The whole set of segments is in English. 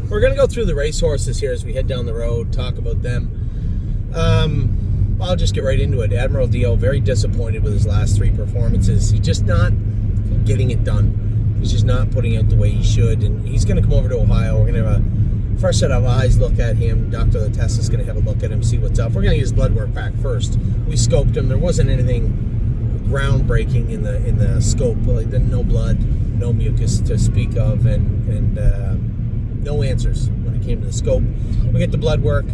We're going to go through the racehorses here as we head down the road, talk about them. I'll just get right into it. Admiral Dio, very disappointed with his last 3 performances. He's just not getting it done. He's just not putting out the way he should, and he's going to come over to Ohio. We're going to have a fresh set of eyes look at him. Dr. Latessa's going to have a look at him, see what's up. We're going to get his blood work back first. We scoped him. There wasn't anything groundbreaking in the scope. Like, no blood, no mucus to speak of, and no answers when it came to the scope. We get the blood work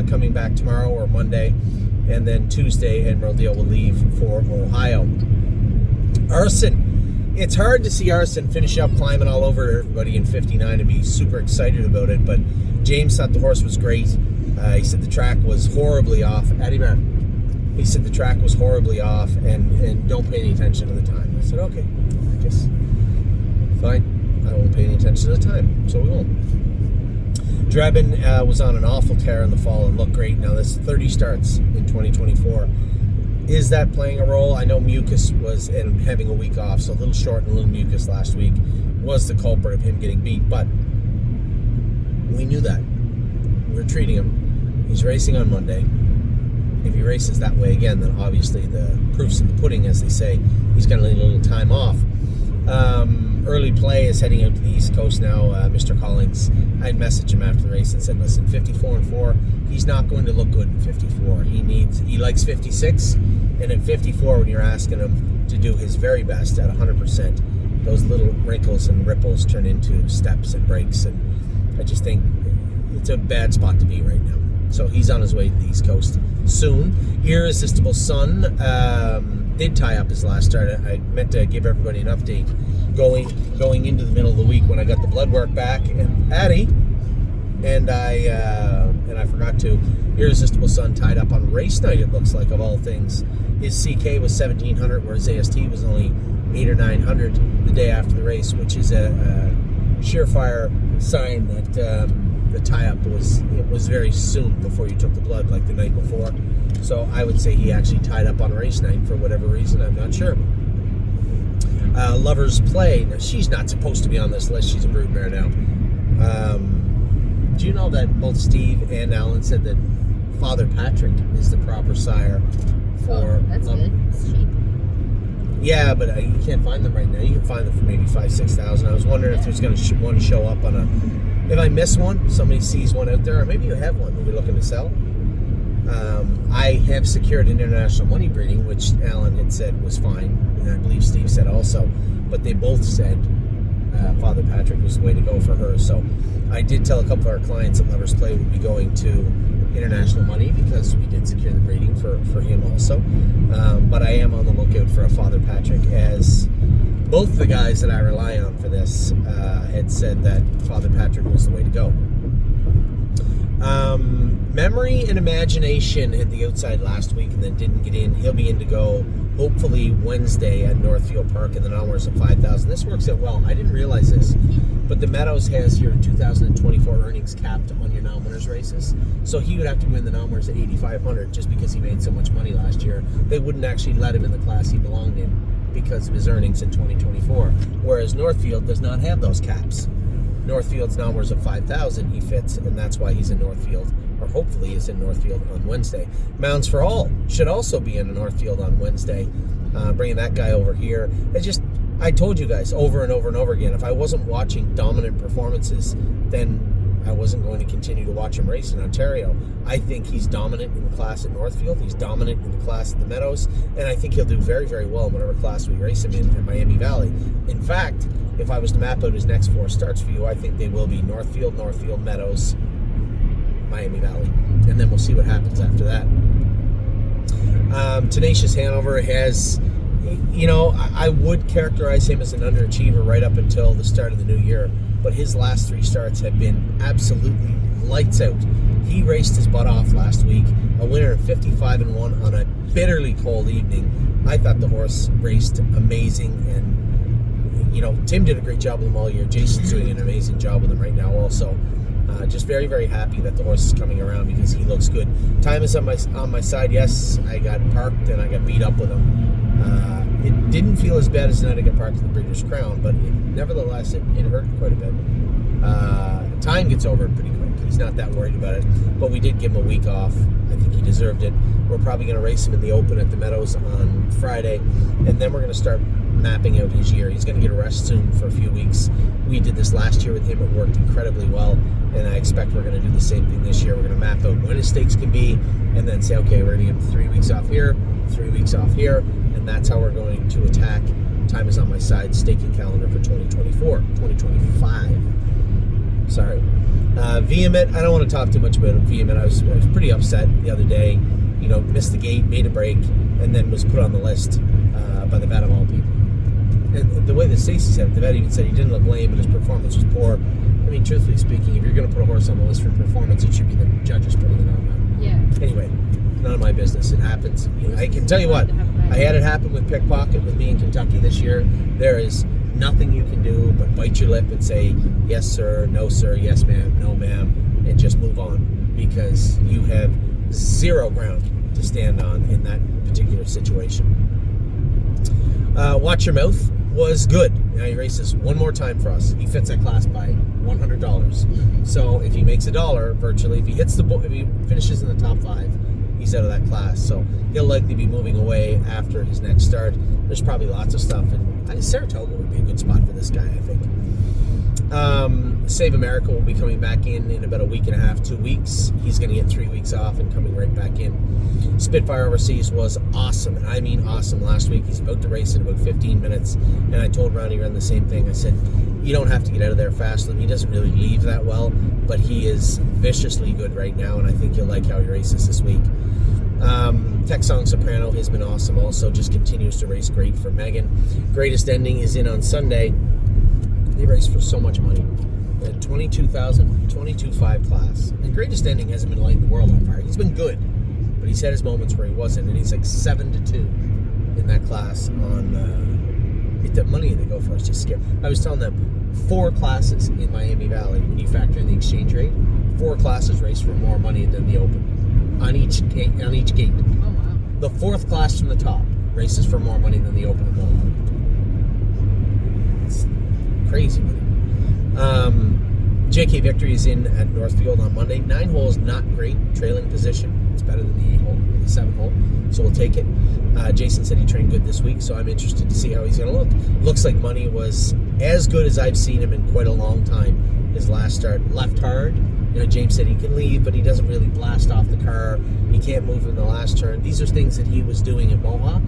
coming back tomorrow or Monday, and then Tuesday, Admiral Dio will leave for Ohio. Arson. It's hard to see Arson finish up climbing all over everybody in 59 and be super excited about it, but James thought the horse was great. He said the track was horribly off. Addy Bear. He said the track was horribly off and don't pay any attention to the time. I said, okay, I guess fine. I won't pay any attention to the time, so we won't. Drebin was on an awful tear in the fall and looked great. Now this 30 starts in 2024. Is that playing a role? I know mucus was, and having a week off, so a little short and a little mucus last week was the culprit of him getting beat, but we knew that. We're treating him. He's racing on Monday. If he races that way again, then obviously the proof's in the pudding, as they say. He's going to need a little time off. Early play is heading out to the East Coast now. Mr. Collins, I messaged him after the race and said, listen, 54-4, he's not going to look good in 54. He likes 56, and at 54, when you're asking him to do his very best at 100%, those little wrinkles and ripples turn into steps and breaks, and I just think it's a bad spot to be right now. So he's on his way to the East Coast soon. Irresistible Sun did tie up his last start. I meant to give everybody an update going into the middle of the week when I got the blood work back, and Addie and I forgot to. Irresistible Sun tied up on race night, it looks like, of all things. His CK was 1,700, whereas AST was only 800 or 900 the day after the race, which is a surefire sign that the tie-up was very soon before you took the blood, like the night before. So I would say he actually tied up on race night for whatever reason. I'm not sure. Lover's Play. Now, she's not supposed to be on this list. She's a broodmare now. Do you know that both Steve and Alan said that Father Patrick is the proper sire for... Oh, that's good. It's cheap. Yeah, but you can't find them right now. You can find them for maybe $5,000-$6,000. I was wondering if there's going to one show up on a... If I miss one, somebody sees one out there, or maybe you have one that you're looking to sell. I have secured international money breeding, which Alan had said was fine, and I believe Steve said also, but they both said Father Patrick was the way to go for her. So I did tell a couple of our clients that Lover's Play would be going to international money because we did secure the breeding for him also. But I am on the lookout for a Father Patrick, as both the guys that I rely on for this had said that Father Patrick was the way to go. Memory and Imagination hit the outside last week and then didn't get in. He'll be in to go hopefully Wednesday at Northfield Park in the Nominers of 5,000. This works out well. I didn't realize this, but the Meadows has your 2024 earnings capped on your Nominers races. So he would have to win the Nominers at 8,500 just because he made so much money last year. They wouldn't actually let him in the class he belonged in because of his earnings in 2024. Whereas Northfield does not have those caps. Northfield's Nominers of 5,000 he fits, and that's why he's in Northfield, or hopefully is in Northfield on Wednesday. Mounds for All should also be in Northfield on Wednesday. Bringing that guy over here. I told you guys over and over and over again, if I wasn't watching dominant performances, then I wasn't going to continue to watch him race in Ontario. I think he's dominant in the class at Northfield. He's dominant in the class at the Meadows, and I think he'll do very, very well in whatever class we race him in Miami Valley. In fact, if I was to map out his next 4 starts for you, I think they will be Northfield, Meadows, Miami Valley. And then we'll see what happens after that. Tenacious Hanover has, I would characterize him as an underachiever right up until the start of the new year. But his last 3 starts have been absolutely lights out. He raced his butt off last week, a winner of 55-1 on a bitterly cold evening. I thought the horse raced amazing, and Tim did a great job with him all year. Jason's doing an amazing job with him right now also. Just very, very happy that the horse is coming around because he looks good. Time is on my side. Yes, I got parked and I got beat up with him. It didn't feel as bad as the night I got parked in the Breeders' Crown, but nevertheless, it hurt quite a bit. Time time gets over it pretty quick. He's not that worried about it. But we did give him a week off. I think he deserved it. We're probably going to race him in the Open at the Meadows on Friday, and then we're going to start mapping out his year. He's going to get a rest soon for a few weeks. We did this last year with him. It worked incredibly well, and I expect we're going to do the same thing this year. We're going to map out when his stakes can be, and then say, okay, we're going to give him 3 weeks off here, 3 weeks off here, and that's how we're going to attack. Time is on my side, staking calendar for 2025. Sorry. Vehement, I don't want to talk too much about him. Vehement, I was pretty upset the other day. Missed the gate, made a break, and then was put on the list by the vet of all people. And the way that Stacey said it, the vet even said he didn't look lame, but his performance was poor. I mean, truthfully speaking, if you're going to put a horse on the list for performance, it should be the judges putting it on. Yeah. Anyway, none of my business. It happens. I can tell you what, I had it happen with Pickpocket with me in Kentucky this year. There is nothing you can do but bite your lip and say, yes, sir, no, sir, yes, ma'am, no, ma'am, and just move on, because you have zero ground to stand on in that particular situation. Watch Your Mouth was good. Now he races one more time for us. He fits that class by $100. So if he makes $1 virtually, if he finishes in the top 5, he's out of that class. So he'll likely be moving away after his next start. There's probably lots of stuff, and Saratoga would be a good spot for this guy, I think. Save America will be coming back in about a week and a half, 2 weeks. He's going to get 3 weeks off and coming right back in. Spitfire Overseas was awesome, and I mean awesome last week. He's about to race in about 15 minutes, and I told Ronnie Wren the same thing. I said, you don't have to get out of there fast. He doesn't really leave that well, but he is viciously good right now, and I think you'll like how he races this week. Texong Soprano has been awesome also, just continues to race great for Megan. Greatest Ending is in on Sunday. They race for so much money. At 22,500 class. And Greatest Ending hasn't been lighting the world on fire. He's been good, but he's had his moments where he wasn't, and he's like 7-2 in that class on the money they go for is just scary. I was telling them 4 classes in Miami Valley, when you factor in the exchange rate, 4 classes race for more money than the Open on each gate. Oh wow. The 4th class from the top races for more money than the Open at Mohawk. It's crazy money. JK Victory is in at Northfield on Monday. 9 holes, not great trailing position. It's better than the 8 hole, the 7 hole, so we'll take it. Jason said he trained good this week, so I'm interested to see how he's going to look. Looks like Money was as good as I've seen him in quite a long time. His last start, left hard. James said he can leave, but he doesn't really blast off the car. He can't move in the last turn. These are things that he was doing at Mohawk.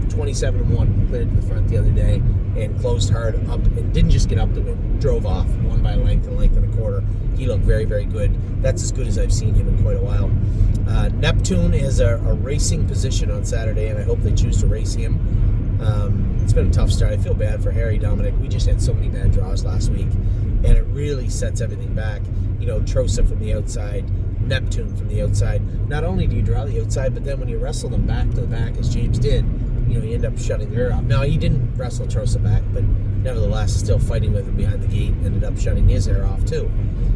27-1, cleared to the front the other day and closed hard up, and didn't just get up the win, drove off, won by a length and a quarter. He looked very, very good. That's as good as I've seen him in quite a while. Neptune is a racing position on Saturday, and I hope they choose to race him. It's been a tough start. I feel bad for Harry Dominic. We just had so many bad draws last week, and it really sets everything back. Trosa from the outside, Neptune from the outside. Not only do you draw the outside, but then when you wrestle them back to the back, as James did, you end up shutting the rear off. Now, he didn't wrestle Trosa back, but nevertheless, still fighting with him behind the gate, ended up shutting his air off too.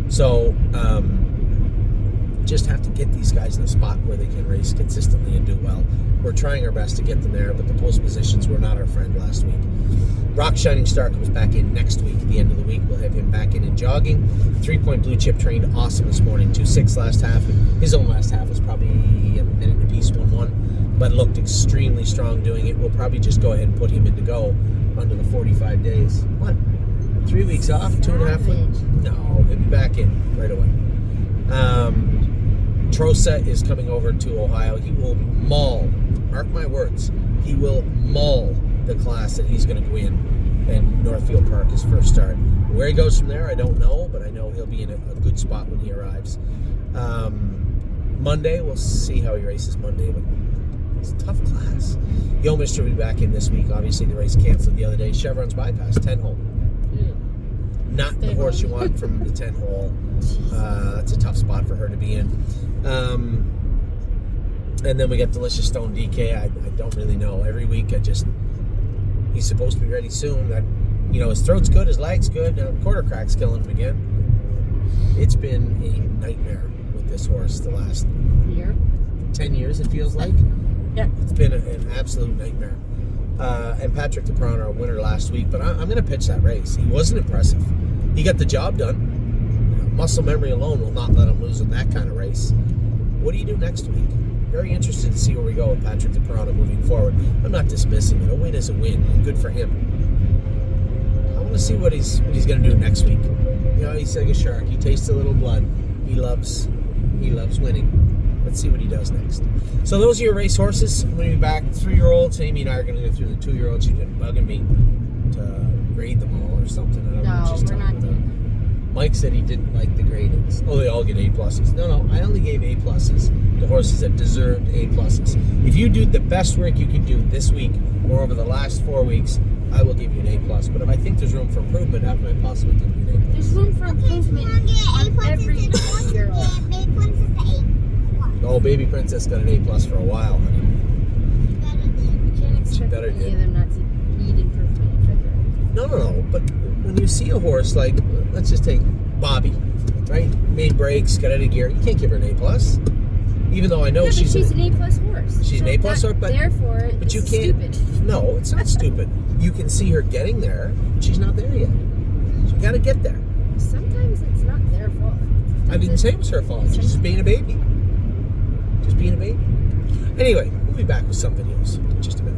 So, just have to get these guys in a spot where they can race consistently and do well. We're trying our best to get them there, but the post positions were not our friend last week. Rock Shining Star comes back in next week. At the end of the week, we'll have him back in jogging. 3-Point Blue Chip trained awesome this morning. 2.6 last half. His own last half was probably a minute and a piece, 1-1, but looked extremely strong doing it. We'll probably just go ahead and put him in to go under the 45 days. What? 3 weeks off? 2.5 weeks? No, he'll be back in right away. Trosa is coming over to Ohio. He will maul, mark my words, he will maul the class that he's going to go in Northfield Park his first start. Where he goes from there, I don't know, but I know he'll be in a good spot when he arrives. Monday, we'll see how he races Monday, but it's a tough class. Yo Mister will be back in this week. Obviously, the race canceled the other day. Chevron's Bypass, 10 hole. Not the horse you want from the 10 hole. That's a tough spot for her to be in. And then we got Delicious Stone DK. I don't really know. Every week, he's supposed to be ready soon. His throat's good, his leg's good. Now, quarter crack's killing him again. It's been a nightmare with this horse the last 10 years, it feels like. Yeah. It's been an absolute nightmare. And Patrick DePron, our winner last week, but I'm going to pitch that race. He wasn't impressive. He got the job done. muscle memory alone will not let him lose in that kind of race. What do you do next week? Very interested to see where we go with Patrick DePerano moving forward. I'm not dismissing it. A win is a win, and good for him. I want to see what he's going to do next week. You know, he's like a shark. He tastes a little blood. He loves winning. Let's see what he does next. So those are your race horses. I'm going to be back. 3-year-olds. Amy and I are going to go through the 2-year-olds. She's been bugging me to grade them all or something. I don't know what she's talking about. Mike said he didn't like the gradings. Oh, they all get A+. No, I only gave A+ to horses that deserved A+. If you do the best work you can do this week or over the last 4 weeks, I will give you an A+. But if I think there's room for improvement, how can I possibly give you an A+? There's room for improvement on every year. Oh, Baby Princess got an A+ for a while, honey. You can't expect better any did. of them not to need improvement in February. No. But when you see a horse like, let's just take Bobby, right? Made breaks, got out of gear. You can't give her an A+. Even though I know she's an A+ horse. She's an A+ horse, but therefore, but you it's can't. stupid. No, it's not stupid. You can see her getting there, but she's not there yet. She got to get there. Sometimes it's not their fault. I didn't say it was her fault. She's just being a baby. Just being a baby. Anyway, we'll be back with something else in just a minute.